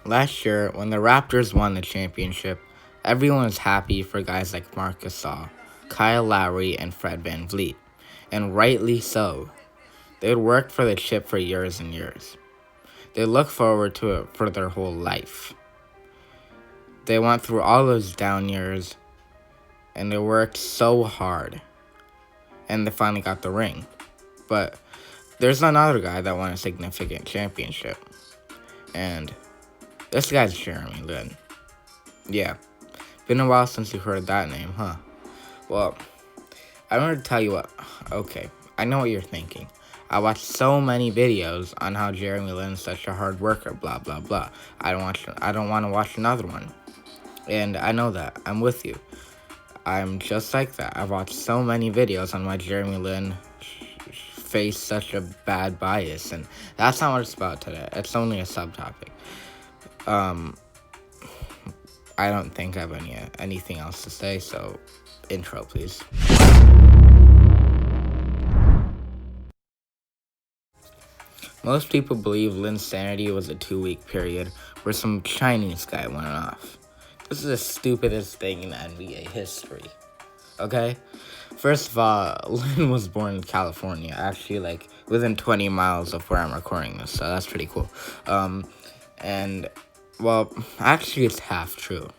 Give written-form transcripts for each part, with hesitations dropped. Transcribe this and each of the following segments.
Last year, when the Raptors won the championship, everyone was happy for guys like Marc Gasol, Kyle Lowry, and Fred VanVleet. And rightly so. They had worked for the chip for years and years. They looked forward to it for their whole life. They went through all those down years, and they worked so hard. And they finally got the ring. But there's another guy that won a significant championship. And this guy's Jeremy Lin. Yeah, been a while since you heard that name, huh? Well, I want to tell you what. Okay, I know what you're thinking. I watched so many videos on how Jeremy Lin is such a hard worker, blah blah blah. I don't want to watch another one. And I know that. I'm with you. I'm just like that. I've watched so many videos on why Jeremy Lin faced such a bad bias, and that's not what it's about today. It's only a subtopic. I don't think I have anything else to say, so intro, please. Most people believe Lin's sanity was a 2-week period where some Chinese guy went off. This is the stupidest thing in NBA history. Okay? First of all, Lin was born in California, actually, like, within 20 miles of where I'm recording this, so that's pretty cool. Well, actually, it's half true.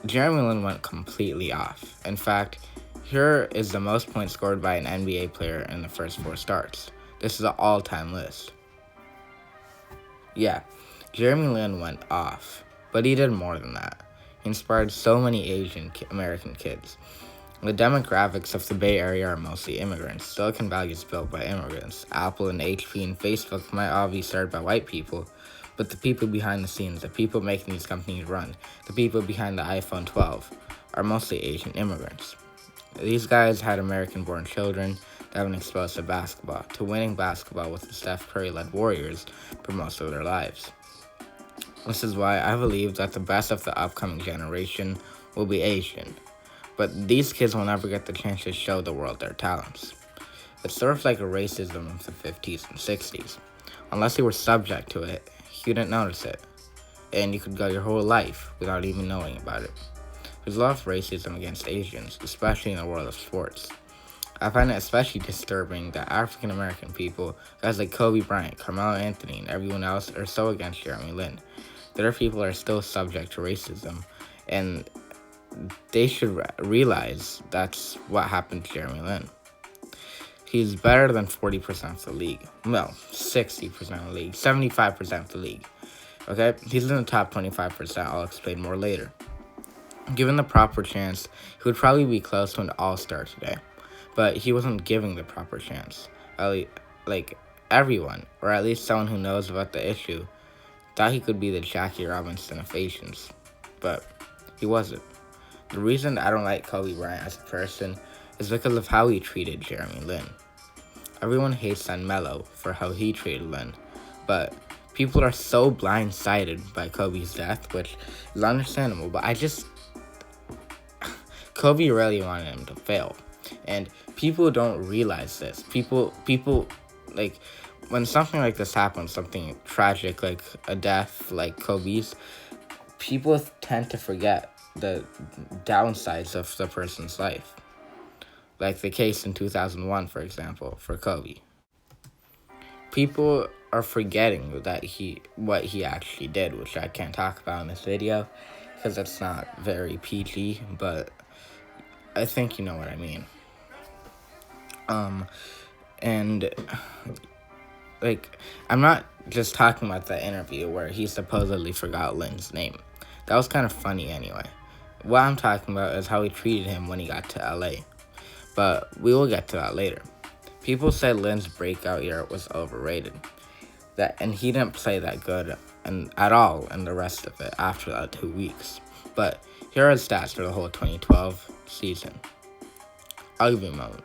Jeremy Lin went completely off. In fact, here is the most points scored by an NBA player in the first 4 starts. This is an all-time list. Yeah, Jeremy Lin went off, but he did more than that. He inspired so many Asian American kids. The demographics of the Bay Area are mostly immigrants. Silicon Valley is built by immigrants. Apple and HP and Facebook might all be started by white people, but the people behind the scenes, the people making these companies run, the people behind the iPhone 12, are mostly Asian immigrants. These guys had American-born children that have been exposed to basketball, to winning basketball with the Steph Curry-led Warriors for most of their lives. This is why I believe that the best of the upcoming generation will be Asian. But these kids will never get the chance to show the world their talents. It's sort of like a racism of the 50s and 60s. Unless you were subject to it, you didn't notice it. And you could go your whole life without even knowing about it. There's a lot of racism against Asians, especially in the world of sports. I find it especially disturbing that African American people, guys like Kobe Bryant, Carmelo Anthony, and everyone else, are so against Jeremy Lin. Their people are still subject to racism, and they should realize that's what happened to Jeremy Lin. He's better than 40% of the league. Well, 60% of the league, 75% of the league. Okay? He's in the top 25%. I'll explain more later. Given the proper chance, he would probably be close to an all-star today. But he wasn't given the proper chance. Like, everyone, or at least someone who knows about the issue, thought he could be the Jackie Robinson of Asians. But he wasn't. The reason I don't like Kobe Bryant as a person is because of how he treated Jeremy Lin. Everyone hates on Melo for how he treated Lin, but people are so blindsided by Kobe's death, which is understandable, but Kobe really wanted him to fail, and people don't realize this. People, like, when something like this happens, something tragic like a death like Kobe's, people tend to forget the downsides of the person's life. Like the case in 2001, for example, for Kobe. People are forgetting what he actually did, which I can't talk about in this video because it's not very PG, but I think you know what I mean. I'm not just talking about the interview where he supposedly forgot Lin's name. That was kind of funny anyway. What I'm talking about is how he treated him when he got to LA. But we will get to that later. People said Lin's breakout year was overrated. And he didn't play that good at all in the rest of it after that 2 weeks. But here are his stats for the whole 2012 season. I'll give you a moment.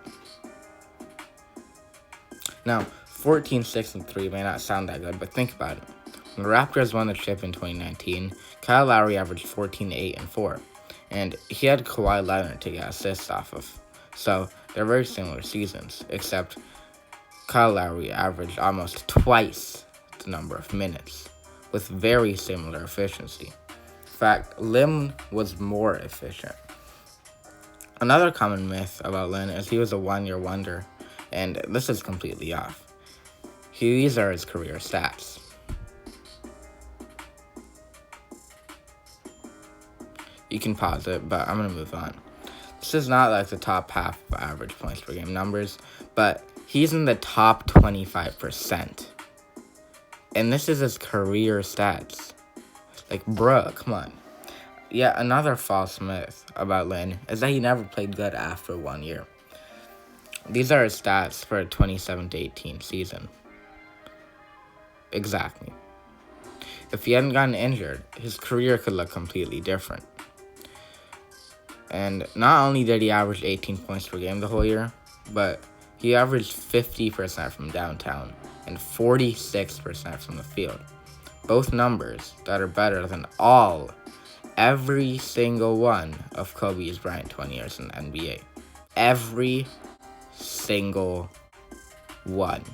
Now, 14-6-3 may not sound that good, but think about it. When the Raptors won the chip in 2019, Kyle Lowry averaged 14-8-4, and he had Kawhi Leonard to get assists off of. So they're very similar seasons, except Kyle Lowry averaged almost twice the number of minutes with very similar efficiency. In fact, Lim was more efficient. Another common myth about Lin is he was a one-year wonder, and this is completely off. These are his career stats. You can pause it, but I'm going to move on. This is not like the top half of average points per game numbers, but he's in the top 25%. And this is his career stats. Like, bruh, come on. Yet another false myth about Lin is that he never played good after 1 year. These are his stats for a 2017-18 season. Exactly. If he hadn't gotten injured, his career could look completely different. And not only did he average 18 points per game the whole year, but he averaged 50% from downtown and 46% from the field. Both numbers that are better than every single one of Kobe Bryant's 20 years in the NBA. Every single one.